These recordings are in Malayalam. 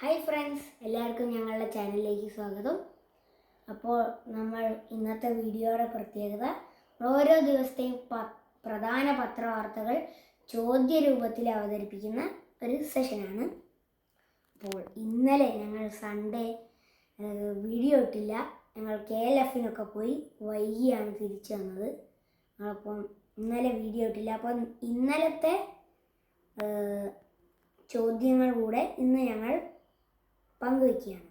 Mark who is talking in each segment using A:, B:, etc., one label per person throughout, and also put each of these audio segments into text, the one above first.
A: ഹായ് ഫ്രണ്ട്സ്, എല്ലാവർക്കും ഞങ്ങളുടെ ചാനലിലേക്ക് സ്വാഗതം. അപ്പോൾ നമ്മൾ ഇന്നത്തെ വീഡിയോയുടെ പ്രത്യേകത ഓരോ ദിവസത്തെയും പ്രധാന പത്രവാർത്തകൾ ചോദ്യരൂപത്തിൽ അവതരിപ്പിക്കുന്ന ഒരു സെഷനാണ്. അപ്പോൾ ഇന്നലെ ഞങ്ങൾ സൺഡേ വീഡിയോ ഇട്ടില്ല. ഞങ്ങൾ KLFനൊക്കെ പോയി വൈകിയാണ് തിരിച്ചു വന്നത്. അപ്പം ഇന്നലെ വീഡിയോ ഇട്ടില്ല. അപ്പം ഇന്നലത്തെ ചോദ്യങ്ങൾ കൂടെ ഇന്ന് ഞങ്ങൾ പങ്കുവയ്ക്കുകയാണ്.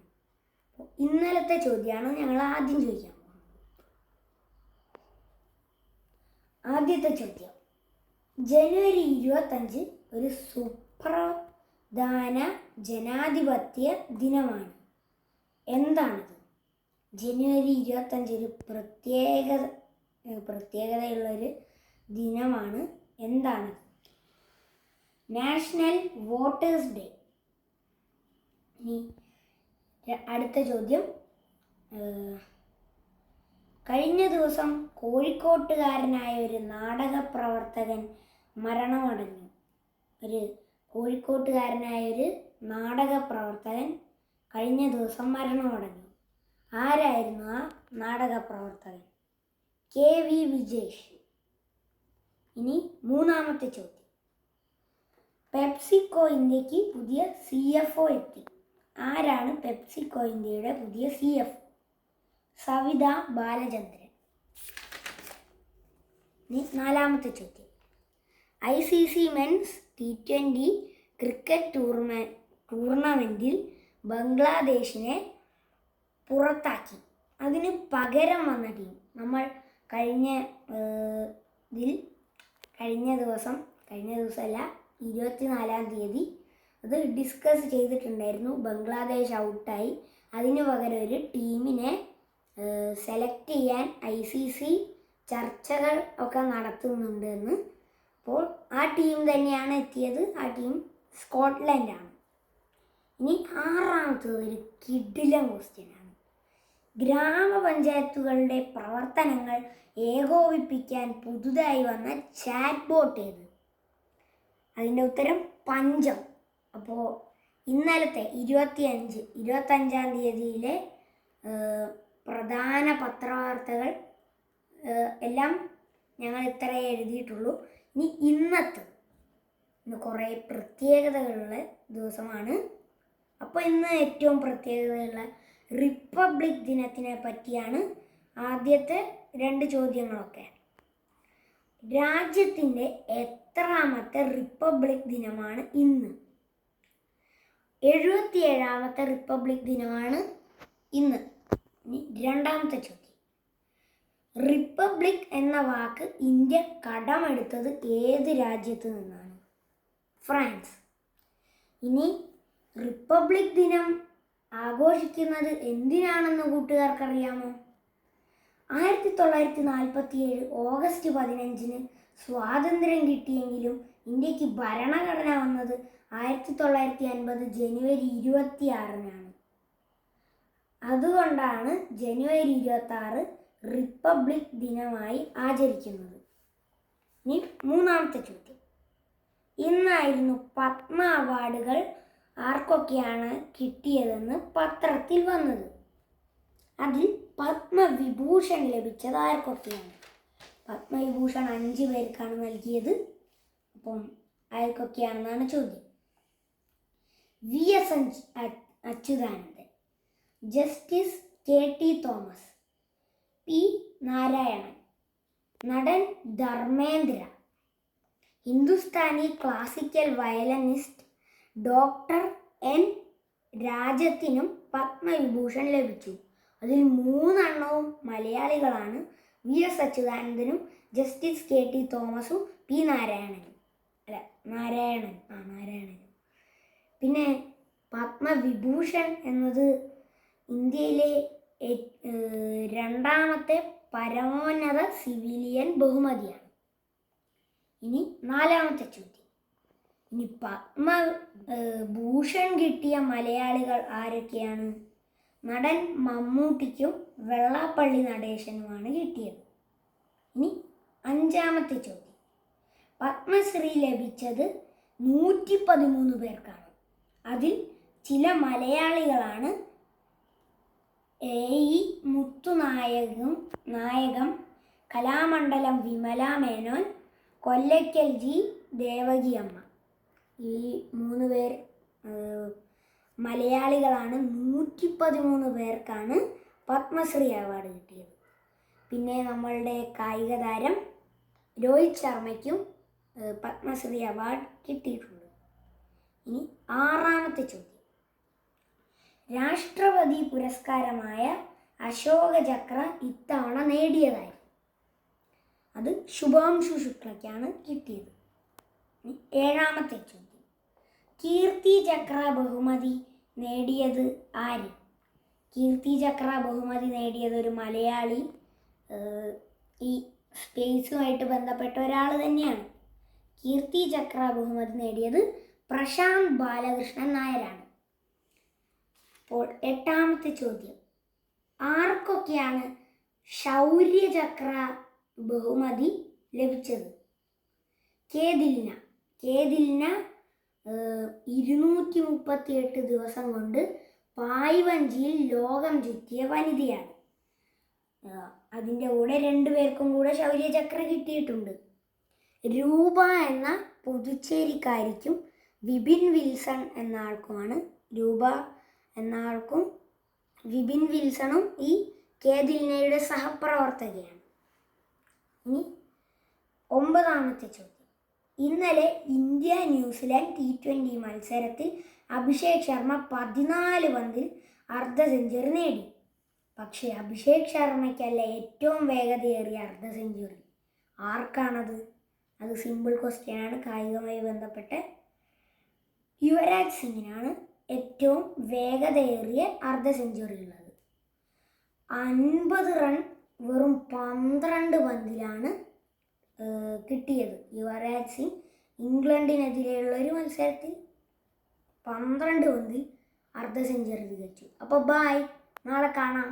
A: ഇന്നലത്തെ ചോദ്യമാണ് ഞങ്ങൾ ആദ്യം ചോദിക്കാൻ പോകുന്നത്. ആദ്യത്തെ ചോദ്യം, ജനുവരി 25 ഒരു സുപ്രധാന ജനാധിപത്യ ദിനമാണ്. എന്താണത്? ജനുവരി 25 ഒരു പ്രത്യേകതയുള്ളൊരു ദിനമാണ്. എന്താണത്? National voters day. ഇനി അടുത്ത ചോദ്യം, കഴിഞ്ഞ ദിവസം കോഴിക്കോട്ടുകാരനായ ഒരു നാടക പ്രവർത്തകൻ മരണമടഞ്ഞു. കോഴിക്കോട്ടുകാരനായ ഒരു നാടക പ്രവർത്തകൻ കഴിഞ്ഞ ദിവസം മരണമടഞ്ഞു. ആരായിരുന്നു ആ നാടക പ്രവർത്തകൻ? KV വിജേഷ്. ഇനി മൂന്നാമത്തെ ചോദ്യം, പെപ്സിക്കോ ഇന്ത്യക്ക് പുതിയ CFO എത്തി. ആരാണ് പെപ്സിക്കോ ഇന്ത്യയുടെ പുതിയ CFO? സവിത ബാലചന്ദ്രൻ. നാലാമത്തെ ചോദ്യം, ICC മെൻസ് T20 ക്രിക്കറ്റ് ടൂർണമെൻറ്റിൽ ബംഗ്ലാദേശിനെ പുറത്താക്കി. അതിന് പകരം വന്ന ടീം നമ്മൾ കഴിഞ്ഞ ദിവസമല്ല 24-ാം തീയതി അത് ഡിസ്കസ് ചെയ്തിട്ടുണ്ടായിരുന്നു. ബംഗ്ലാദേശ് ഔട്ടായി. അതിന് പകരം ഒരു ടീമിനെ സെലക്ട് ചെയ്യാൻ ICC ചർച്ചകൾ ഒക്കെ നടത്തുന്നുണ്ട് എന്ന്. അപ്പോൾ ആ ടീം തന്നെയാണ് എത്തിയത്. ആ ടീം സ്കോട്ട്ലൻഡാണ്. ഇനി ആറാമത്തത് ഒരു കിടിലൻ ക്വസ്റ്റ്യനാണ്. ഗ്രാമപഞ്ചായത്തുകളുടെ പ്രവർത്തനങ്ങൾ ഏകോപിപ്പിക്കാൻ പുതുതായി വന്ന ചാറ്റ് ബോട്ട് ഏത്? അതിൻ്റെ ഉത്തരം പഞ്ചം. അപ്പോൾ ഇന്നലത്തെ 25-ാം തീയതിയിലെ പ്രധാന പത്രവാർത്തകൾ എല്ലാം ഞങ്ങൾ ഇത്രയേ എഴുതിയിട്ടുള്ളൂ. ഇനി ഇന്ന് കുറേ പ്രത്യേകതകളുള്ള ദിവസമാണ്. അപ്പോൾ ഇന്ന് ഏറ്റവും പ്രത്യേകതയുള്ള റിപ്പബ്ലിക് ദിനത്തിനെ പറ്റിയാണ് ആദ്യത്തെ 2 ചോദ്യങ്ങളൊക്കെ. രാജ്യത്തിൻ്റെ എത്രാമത്തെ റിപ്പബ്ലിക് ദിനമാണ് ഇന്ന്? 77ാമത്തെ റിപ്പബ്ലിക് ദിനമാണ് ഇന്ന്. രണ്ടാമത്തെ ചോദ്യം, റിപ്പബ്ലിക് എന്ന വാക്ക് ഇന്ത്യ കടമെടുത്തത് ഏത് രാജ്യത്ത് നിന്നാണ്? ഫ്രാൻസ്. ഇനി റിപ്പബ്ലിക് ദിനം ആഘോഷിക്കുന്നത് എന്തിനാണെന്ന് കൂട്ടുകാർക്കറിയാമോ? 1947 ഓഗസ്റ്റ് 15-ന് സ്വാതന്ത്ര്യം കിട്ടിയെങ്കിലും ഇന്ത്യക്ക് ഭരണഘടന വന്നത് 1950 ജനുവരി 26-നാണ്. അതുകൊണ്ടാണ് ജനുവരി 26 റിപ്പബ്ലിക് ദിനമായി ആചരിക്കുന്നത്. ഇനി മൂന്നാമത്തെ ചോദ്യം, ഇന്നായിരുന്നു പത്മ അവാർഡുകൾ ആർക്കൊക്കെയാണ് കിട്ടിയതെന്ന് പത്രത്തിൽ വന്നത്. അതിൽ പത്മവിഭൂഷൺ ലഭിച്ചത് ആർക്കൊക്കെയാണ്? പത്മവിഭൂഷൺ 5 പേർക്കാണ് നൽകിയത്. അപ്പം ആർക്കൊക്കെയാണെന്നാണ് ചോദ്യം. VS Achuthanandan, justice KT Thomas, P Narayanan, നടൻ Dharmendra, Hindustani classical violinist doctor N രാജത്തിനും പത്മവിഭൂഷൺ ലഭിച്ചു. അതിൽ 3 എണ്ണവും മലയാളികളാണ്. VS അച്യുതാനന്ദനും ജസ്റ്റിസ് KT തോമസും P നാരായണനും. പിന്നെ പത്മവിഭൂഷൺ എന്നത് ഇന്ത്യയിലെ 2ാമത്തെ പരമോന്നത സിവിലിയൻ ബഹുമതിയാണ്. ഇനി 4ാമത്തെ ചോദ്യം, ഇനി പത്മഭൂഷൺ കിട്ടിയ മലയാളികൾ ആരൊക്കെയാണ്? നടൻ മമ്മൂട്ടിക്കും വെള്ളാപ്പള്ളി നടേശനുമാണ് കിട്ടിയത്. ഇനി 5ാമത്തെ ചോദ്യം, പത്മശ്രീ ലഭിച്ചത് 113 പേർക്കാണ്. അതിൽ ചില മലയാളികളാണ് ഈ നായകം, കലാമണ്ഡലം വിമല മേനോൻ, കൊല്ലയ്ക്കൽ ജി ദേവകി അമ്മ. ഈ 3 പേർ മലയാളികളാണ്. 113 പേർക്കാണ് പത്മശ്രീ അവാർഡ് കിട്ടിയത്. പിന്നെ നമ്മളുടെ കായിക താരം രോഹിത് ശർമ്മയ്ക്കും പത്മശ്രീ അവാർഡ് കിട്ടിയിട്ടുണ്ട്. ഇനി 6ാമത്തെ ചോദ്യം. രാഷ്ട്രപതി പുരസ്കാരമായ അശോക ചക്ര ഇത്തവണ നേടിയതായിരുന്നു. അത് ശുഭാംശു ശുക്ലയ്ക്കാണ് കിട്ടിയത്. 7ാമത്തെ ചോദ്യം. കീർത്തി ചക്ര ബഹുമതി നേടിയത് ആര്? കീർത്തി ചക്ര ബഹുമതി നേടിയത് ഒരു മലയാളി, ഈ സ്പേസുമായിട്ട് ബന്ധപ്പെട്ട ഒരാൾ തന്നെയാണ്. കീർത്തി ചക്ര ബഹുമതി നേടിയത് പ്രശാന്ത് ബാലകൃഷ്ണൻ നായരാണ്. അപ്പോൾ 8ാമത്തെ ചോദ്യം. ആർക്കൊക്കെയാണ് ശൗര്യചക്ര ബഹുമതി ലഭിച്ചത്? കേതിലിന 238 ദിവസം കൊണ്ട് പായ്വഞ്ചിയിൽ ലോകം ചുറ്റിയ വനിതയാണ്. അതിൻ്റെ കൂടെ 2 പേർക്കും കൂടെ ശൗര്യചക്ര കിട്ടിയിട്ടുണ്ട്. രൂപ എന്ന പുതുച്ചേരിക്കാരിക്കും വിപിൻ വിൽസൺ എന്ന ആൾക്കുമാണ്. രൂപ എന്ന ആൾക്കും വിപിൻ വിൽസണും ഈ കേതിലിനയുടെ സഹപ്രവർത്തകയാണ്. ഇനി 9ാമത്തെ ചോദ്യം. ഇന്നലെ ഇന്ത്യ ന്യൂസിലാൻഡ് T20 മത്സരത്തിൽ അഭിഷേക് ശർമ്മ 14 പന്തിൽ അർദ്ധ സെഞ്ചുറി നേടി. പക്ഷേ അഭിഷേക് ശർമ്മയ്ക്കല്ല ഏറ്റവും വേഗതയേറിയ അർദ്ധ സെഞ്ചുറി. ആർക്കാണത്? അത് സിമ്പിൾ ക്വസ്റ്റ്യനാണ്, കായികമായി ബന്ധപ്പെട്ട്. യുവരാജ് സിംഗിനാണ് ഏറ്റവും വേഗതയേറിയ അർദ്ധ സെഞ്ചുറി ഉള്ളത്. 50 റൺ വെറും 12 പന്തിലാണ് കിട്ടിയത്. യുവരാജ് സിംഗ് ഇംഗ്ലണ്ടിനെതിരെയുള്ള ഒരു മത്സരത്തിൽ 12 പന്തിൽ അർദ്ധ സെഞ്ചുറി തികച്ചു. അപ്പോൾ ബൈ, നാളെ കാണാം.